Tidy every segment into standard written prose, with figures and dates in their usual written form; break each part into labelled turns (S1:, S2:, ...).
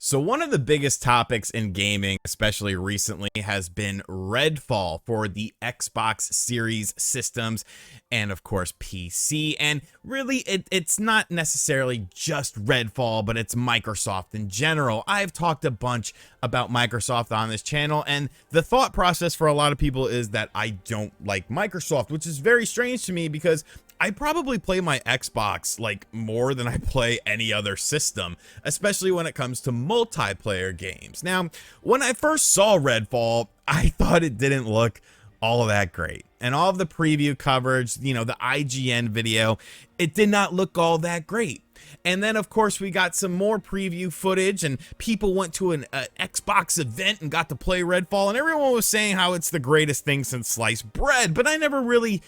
S1: So one of the biggest topics in gaming, especially recently, has been Redfall for the Xbox Series systems and of course PC. And really it's not necessarily just Redfall, but it's Microsoft in general. I've talked a bunch about Microsoft on this channel, and the thought process for a lot of people is that I don't like Microsoft, which is very strange to me because I probably play my Xbox like more than I play any other system, especially when it comes to multiplayer games. Now, when I first saw Redfall, I thought it didn't look all that great. And all of the preview coverage, the IGN video, it did not look all that great. And then, of course, we got some more preview footage, and people went to an Xbox event and got to play Redfall, and everyone was saying how it's the greatest thing since sliced bread, but I never really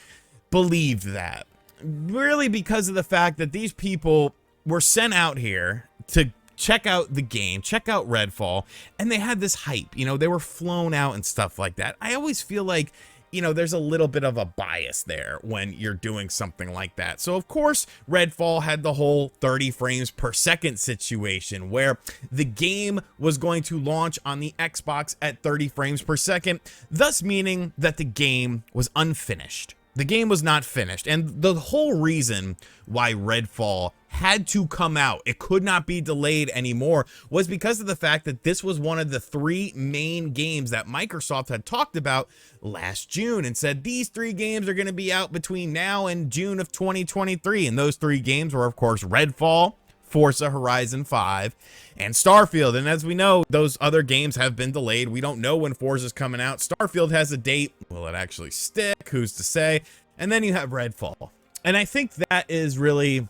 S1: believed that. Really, because of the fact that these people were sent out here to check out the game, check out Redfall, and they had this hype, they were flown out and stuff like that. I always feel like, there's a little bit of a bias there when you're doing something like that. So of course, Redfall had the whole 30 frames per second situation where the game was going to launch on the Xbox at 30 frames per second, thus meaning that the game was unfinished. The game was not finished, and the whole reason why Redfall had to come out, it could not be delayed anymore, was because of the fact that this was one of the three main games that Microsoft had talked about last June and said these three games are going to be out between now and June of 2023, and those three games were, of course, Redfall, Forza Horizon 5, and Starfield. And as we know, those other games have been delayed. We don't know when Forza's coming out. Starfield has a date. Will it actually stick? Who's to say? And then you have Redfall. And I think that is really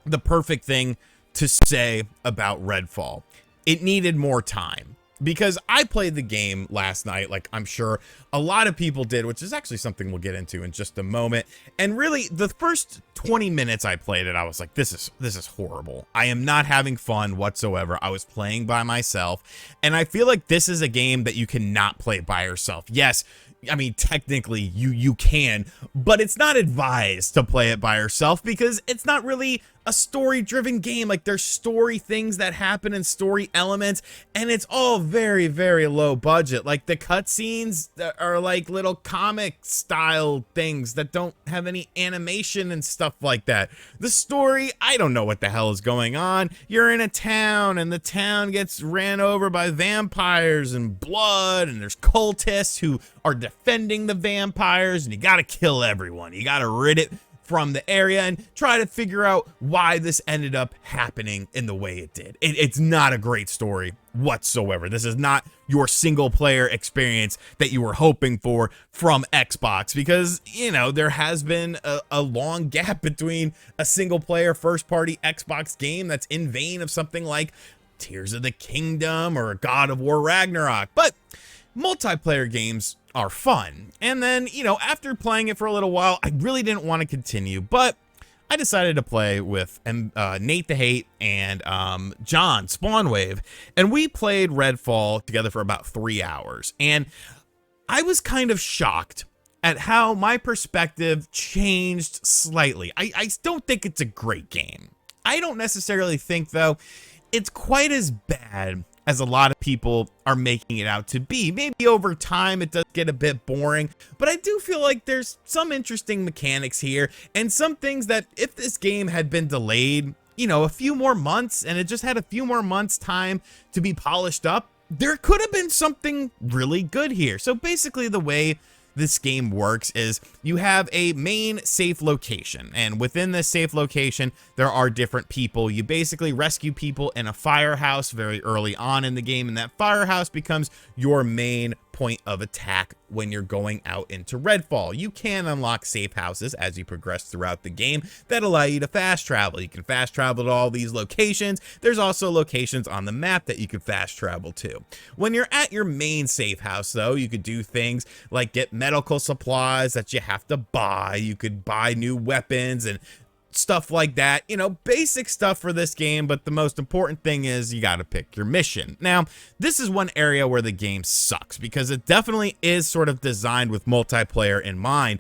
S1: the perfect thing to say about Redfall. It needed more time. Because I played the game last night, like I'm sure a lot of people did, which is actually something we'll get into in just a moment. And really, the first 20 minutes I played it, I was like, this is horrible. I am not having fun whatsoever. I was playing by myself, and I feel like this is a game that you cannot play by yourself. Yes, I mean, technically you can, but it's not advised to play it by yourself because it's not really a story-driven game. Like, there's story things that happen and story elements, and it's all very, very low budget. Like, the cutscenes are like little comic-style things that don't have any animation and stuff like that. The story, I don't know what the hell is going on. You're in a town, and the town gets ran over by vampires and blood, and there's cultists who are defending the vampires, and you gotta kill everyone. You gotta rid it from the area and try to figure out why this ended up happening in the way it did. It's not a great story whatsoever. This is not your single player experience that you were hoping for from Xbox, because, there has been a long gap between a single player first party Xbox game that's in vein of something like Tears of the Kingdom or God of War Ragnarok. But multiplayer games are fun. And then, after playing it for a little while, I really didn't want to continue, but I decided to play with Nate the Hate and John Spawnwave, and we played Redfall together for about 3 hours. And I was kind of shocked at how my perspective changed slightly. I don't think it's a great game. I don't necessarily think, though, it's quite as bad as a lot of people are making it out to be. Maybe over time it does get a bit boring, but I do feel like there's some interesting mechanics here and some things that if this game had been delayed, a few more months, and it just had a few more months time to be polished up, there could have been something really good here. So basically the way this game works is you have a main safe location, and within this safe location there are different people. You basically rescue people in a firehouse very early on in the game, and that firehouse becomes your main point of attack when you're going out into Redfall. You can unlock safe houses as you progress throughout the game that allow you to fast travel. You can fast travel to all these locations. There's also locations on the map that you can fast travel to. When you're at your main safe house, though, you could do things like get medical supplies that you have to buy. You could buy new weapons and stuff like that. You know, basic stuff for this game, but the most important thing is you got to pick your mission. Now, this is one area where the game sucks because it definitely is sort of designed with multiplayer in mind,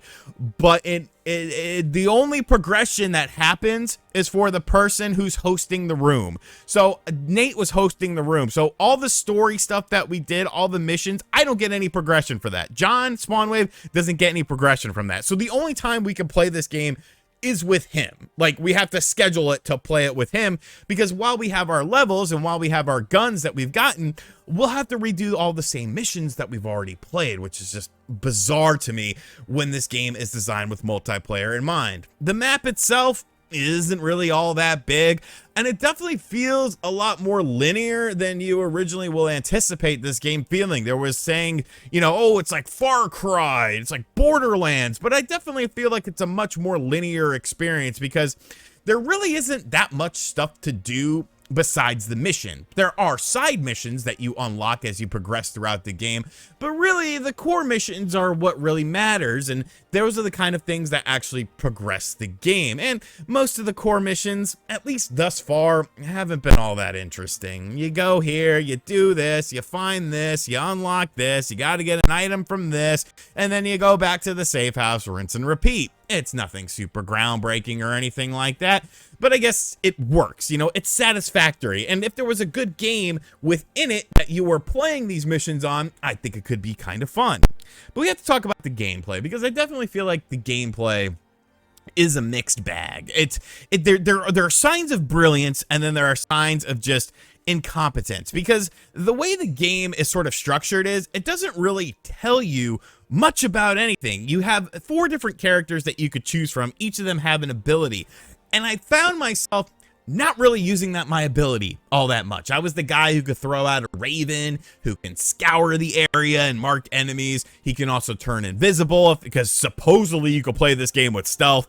S1: but the only progression that happens is for the person who's hosting the room. So Nate was hosting the room. So all the story stuff that we did, all the missions, I don't get any progression for that. John Spawnwave doesn't get any progression from that. So the only time we can play this game is with him. Like, we have to schedule it to play it with him, because while we have our levels and while we have our guns that we've gotten, we'll have to redo all the same missions that we've already played, which is just bizarre to me when this game is designed with multiplayer in mind. The map itself isn't really all that big, and it definitely feels a lot more linear than you originally will anticipate this game feeling. There was saying, you know, oh, it's like Far Cry, it's like Borderlands, but I definitely feel like it's a much more linear experience because there really isn't that much stuff to do besides the mission. There are side missions that you unlock as you progress throughout the game, but really the core missions are what really matters, and those are the kind of things that actually progress the game. And most of the core missions, at least thus far, haven't been all that interesting. You go here, you do this, you find this, you unlock this, you got to get an item from this, and then you go back to the safe house, rinse and repeat. It's nothing super groundbreaking or anything like that, but I guess it works, you know, it's satisfactory. And if there was a good game within it that you were playing these missions on, I think it could be kind of fun. But we have to talk about the gameplay, because I definitely feel like the gameplay is a mixed bag. There are signs of brilliance, and then there are signs of just incompetence, because the way the game is sort of structured is it doesn't really tell you much about anything. You have 4 different characters that you could choose from. Each of them have an ability, and I found myself not really using my ability all that much. I was the guy who could throw out a raven, who can scour the area and mark enemies. He can also turn invisible, because supposedly you could play this game with stealth.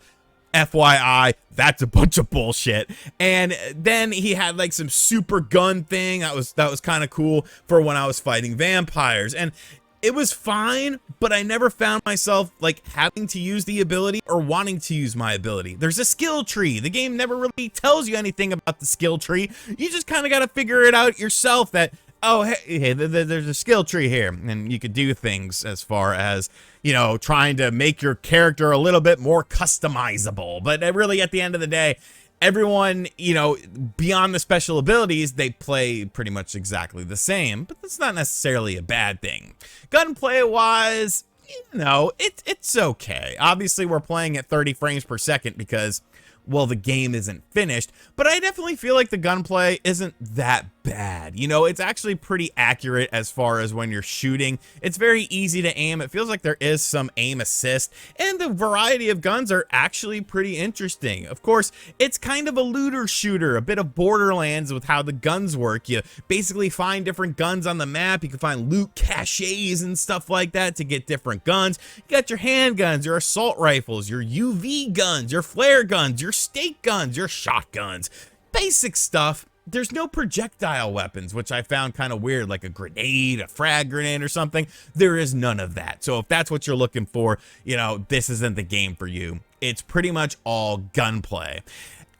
S1: FYI, that's a bunch of bullshit. And then he had like some super gun thing that was kind of cool for when I was fighting vampires, and it was fine, but I never found myself like having to use the ability or wanting to use my ability. There's a skill tree. The game never really tells you anything about the skill tree. You just kind of got to figure it out yourself that, oh, hey, there's a skill tree here, and you could do things as far as, you know, trying to make your character a little bit more customizable. But really, at the end of the day, everyone, you know, beyond the special abilities, they play pretty much exactly the same, but that's not necessarily a bad thing. Gunplay wise, you know, it's okay. Obviously, we're playing at 30 frames per second because, well, the game isn't finished, but I definitely feel like the gunplay isn't that bad. You know, it's actually pretty accurate as far as when you're shooting. It's very easy to aim. It feels like there is some aim assist, and the variety of guns are actually pretty interesting. Of course, it's kind of a looter shooter, a bit of Borderlands with how the guns work. You basically find different guns on the map. You can find loot caches and stuff like that to get different guns. You got your handguns, your assault rifles, your UV guns, your flare guns, your stake guns, your shotguns. Basic stuff. There's no projectile weapons, which I found kind of weird, like a grenade, a frag grenade or something. There is none of that. So if that's what you're looking for, you know, this isn't the game for you. It's pretty much all gunplay.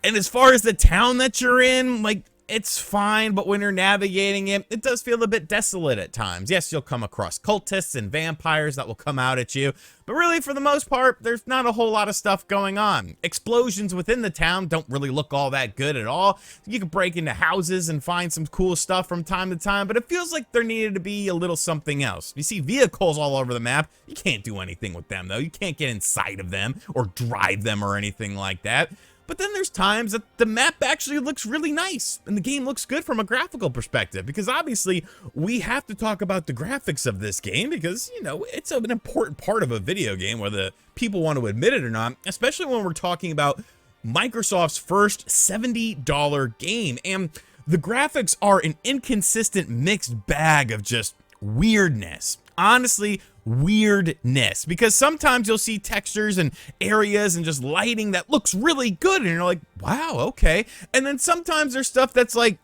S1: And as far as the town that you're in, like, it's fine, but when you're navigating it, it does feel a bit desolate at times. Yes, you'll come across cultists and vampires that will come out at you, but really, for the most part, there's not a whole lot of stuff going on. Explosions within the town don't really look all that good at all. You can break into houses and find some cool stuff from time to time, but it feels like there needed to be a little something else. You see vehicles all over the map. You can't do anything with them, though. You can't get inside of them or drive them or anything like that. But then there's times that the map actually looks really nice and the game looks good from a graphical perspective, because obviously we have to talk about the graphics of this game because, you know, it's an important part of a video game, whether people want to admit it or not, especially when we're talking about Microsoft's first $70 game. And the graphics are an inconsistent mixed bag of just weirdness. Honestly, weirdness, because sometimes you'll see textures and areas and just lighting that looks really good and you're like, wow, okay. And then sometimes there's stuff that's like,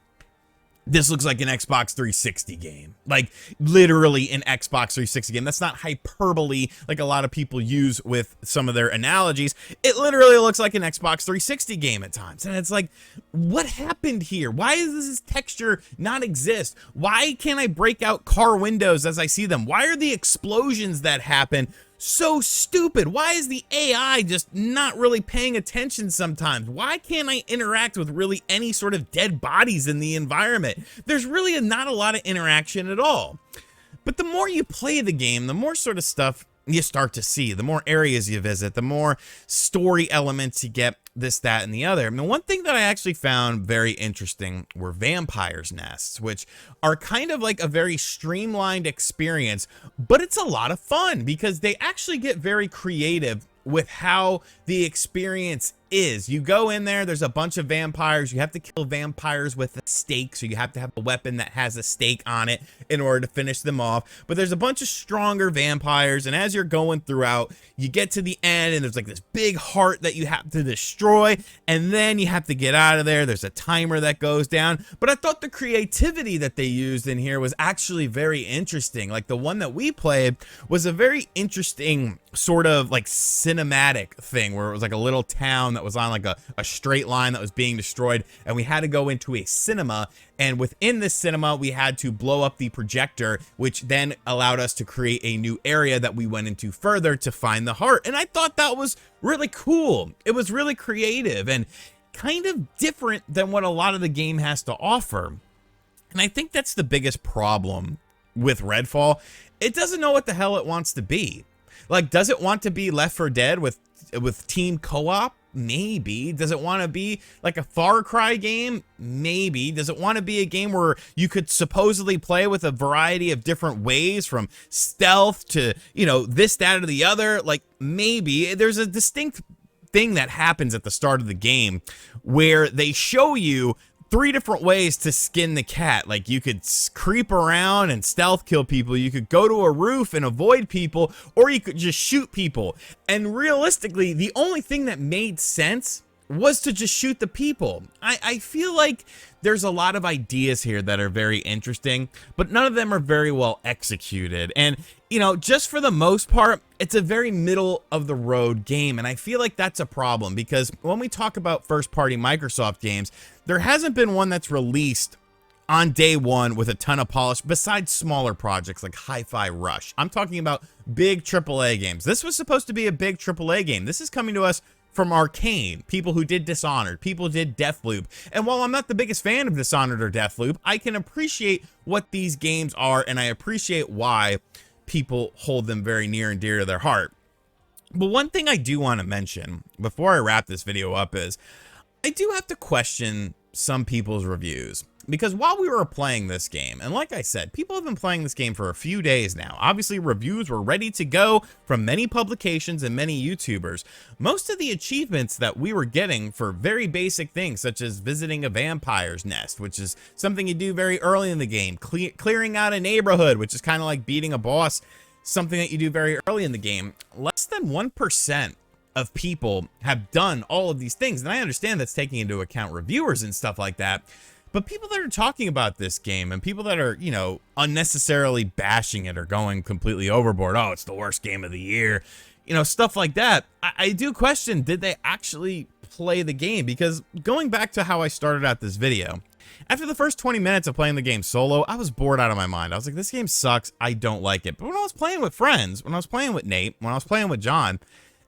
S1: this looks like an Xbox 360 game, like literally an Xbox 360 game. That's not hyperbole like a lot of people use with some of their analogies. It literally looks like an Xbox 360 game at times. And it's like, what happened here? Why does this texture not exist? Why can't I break out car windows as I see them? Why are the explosions that happen so stupid? Why is the AI just not really paying attention sometimes? Why can't I interact with really any sort of dead bodies in the environment? There's really not a lot of interaction at all. But the more you play the game, the more sort of stuff you start to see, the more areas you visit, the more story elements you get, this, that, and the other. I mean, one thing that I actually found very interesting were vampires' nests, which are kind of like a very streamlined experience, but it's a lot of fun because they actually get very creative with how the experience is. You go in there, there's a bunch of vampires, you have to kill vampires with a stake, so you have to have a weapon that has a stake on it in order to finish them off. But there's a bunch of stronger vampires, and as you're going throughout, you get to the end and there's like this big heart that you have to destroy, and then you have to get out of there. There's a timer that goes down. But I thought the creativity that they used in here was actually very interesting. Like the one that we played was a very interesting sort of like cinematic thing where it was like a little town that was on like a straight line that was being destroyed, and we had to go into a cinema, and within this cinema we had to blow up the projector, which then allowed us to create a new area that we went into further to find the heart. And I thought that was really cool. It was really creative and kind of different than what a lot of the game has to offer. And I think that's the biggest problem with Redfall. It doesn't know what the hell it wants to be. Like, does it want to be Left 4 Dead with team co-op? Maybe. Does it want to be like a Far Cry game? Maybe. Does it want to be a game where you could supposedly play with a variety of different ways, from stealth to, you know, this, that, or the other? Like, maybe. There's a distinct thing that happens at the start of the game where they show you 3 different ways to skin the cat. Like, you could creep around and stealth kill people, you could go to a roof and avoid people, or you could just shoot people. And realistically, the only thing that made sense was to just shoot the people. I feel like there's a lot of ideas here that are very interesting, but none of them are very well executed. And, you know, just for the most part, it's a very middle of the road game. And I feel like that's a problem because when we talk about first party Microsoft games, there hasn't been one that's released on day one with a ton of polish besides smaller projects like Hi-Fi Rush. I'm talking about big AAA games. This was supposed to be a big AAA game. This is coming to us from Arcane, people who did Dishonored, people who did Deathloop. And while I'm not the biggest fan of Dishonored or Deathloop, I can appreciate what these games are, and I appreciate why people hold them very near and dear to their heart. But one thing I do want to mention before I wrap this video up is I do have to question some people's reviews. Because while we were playing this game, and like I said, people have been playing this game for a few days now. Obviously, reviews were ready to go from many publications and many YouTubers. Most of the achievements that we were getting for very basic things, such as visiting a vampire's nest, which is something you do very early in the game, clearing out a neighborhood, which is kind of like beating a boss, something that you do very early in the game, less than 1% of people have done all of these things. And I understand that's taking into account reviewers and stuff like that. But people that are talking about this game and people that are, you know, unnecessarily bashing it or going completely overboard, oh, it's the worst game of the year, you know, stuff like that, I do question, did they actually play the game? Because going back to how I started out this video, after the first 20 minutes of playing the game solo, I was bored out of my mind. I was like, this game sucks, I don't like it. But when I was playing with friends, when I was playing with Nate, when I was playing with John,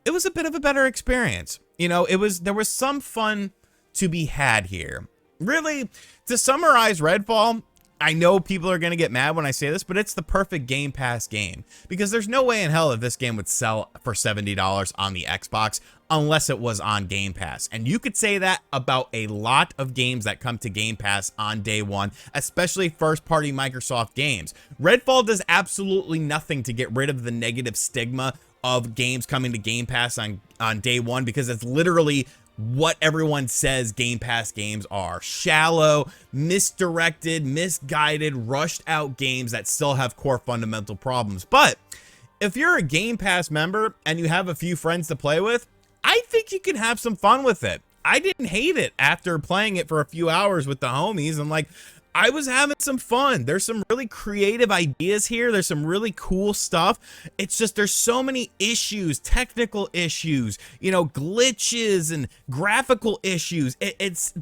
S1: it was a bit of a better experience. You know, there was some fun to be had here. Really, to summarize Redfall, I know people are going to get mad when I say this, but it's the perfect Game Pass game. Because there's no way in hell that this game would sell for $70 on the Xbox unless it was on Game Pass. And you could say that about a lot of games that come to Game Pass on day one, especially first-party Microsoft games. Redfall does absolutely nothing to get rid of the negative stigma of games coming to Game Pass on day one, because it's literally what everyone says Game Pass games are: shallow, misdirected, misguided, rushed out games that still have core fundamental problems. But if you're a Game Pass member and you have a few friends to play with, I think you can have some fun with it. I didn't hate it after playing it for a few hours with the homies. I'm like, I was having some fun. There's some really creative ideas here. There's some really cool stuff. It's just there's so many issues, technical issues, you know, glitches and graphical issues. It's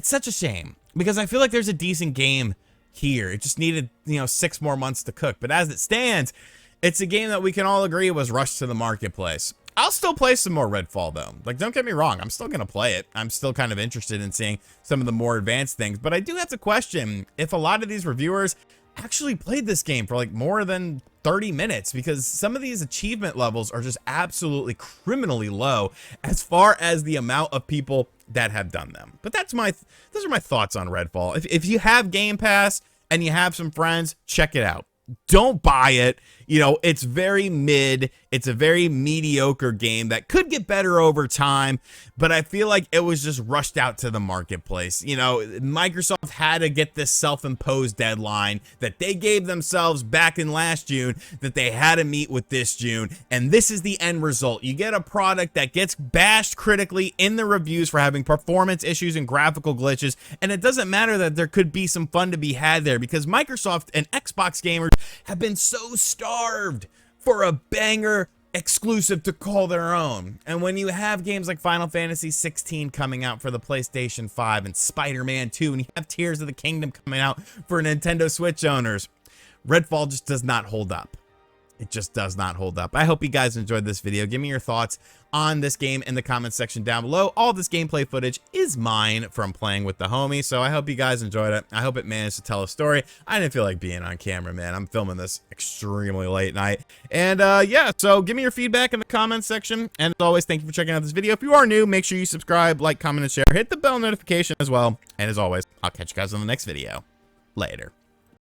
S1: such a shame because I feel like there's a decent game here. It just needed, you know, 6 more months to cook. But as it stands, it's a game that we can all agree was rushed to the marketplace. I'll still play some more Redfall though. Like, don't get me wrong, I'm still gonna play it. I'm still kind of interested in seeing some of the more advanced things, but I do have to question if a lot of these reviewers actually played this game for like more than 30 minutes, because some of these achievement levels are just absolutely criminally low as far as the amount of people that have done them. But those are my thoughts on Redfall. If you have Game Pass and you have some friends, check it out. Don't buy it. You know, it's very mid. It's a very mediocre game that could get better over time, but I feel like it was just rushed out to the marketplace. You know, Microsoft had to get this self-imposed deadline that they gave themselves back in last June that they had to meet with this June, and this is the end result. You get a product that gets bashed critically in the reviews for having performance issues and graphical glitches, and it doesn't matter that there could be some fun to be had there because Microsoft and Xbox gamers have been so starved for a banger exclusive to call their own. And when you have games like Final Fantasy 16 coming out for the PlayStation 5 and Spider-Man 2, and you have Tears of the Kingdom coming out for Nintendo Switch owners, Redfall just does not hold up. It just does not hold up. I hope you guys enjoyed this video. Give me your thoughts on this game in the comments section down below. All this gameplay footage is mine from playing with the homie, so I hope you guys enjoyed it. I hope it managed to tell a story. I didn't feel like being on camera, man. I'm filming this extremely late night. And yeah, so give me your feedback in the comments section. And as always, thank you for checking out this video. If you are new, make sure you subscribe, like, comment, and share. Hit the bell notification as well. And as always, I'll catch you guys on the next video. Later.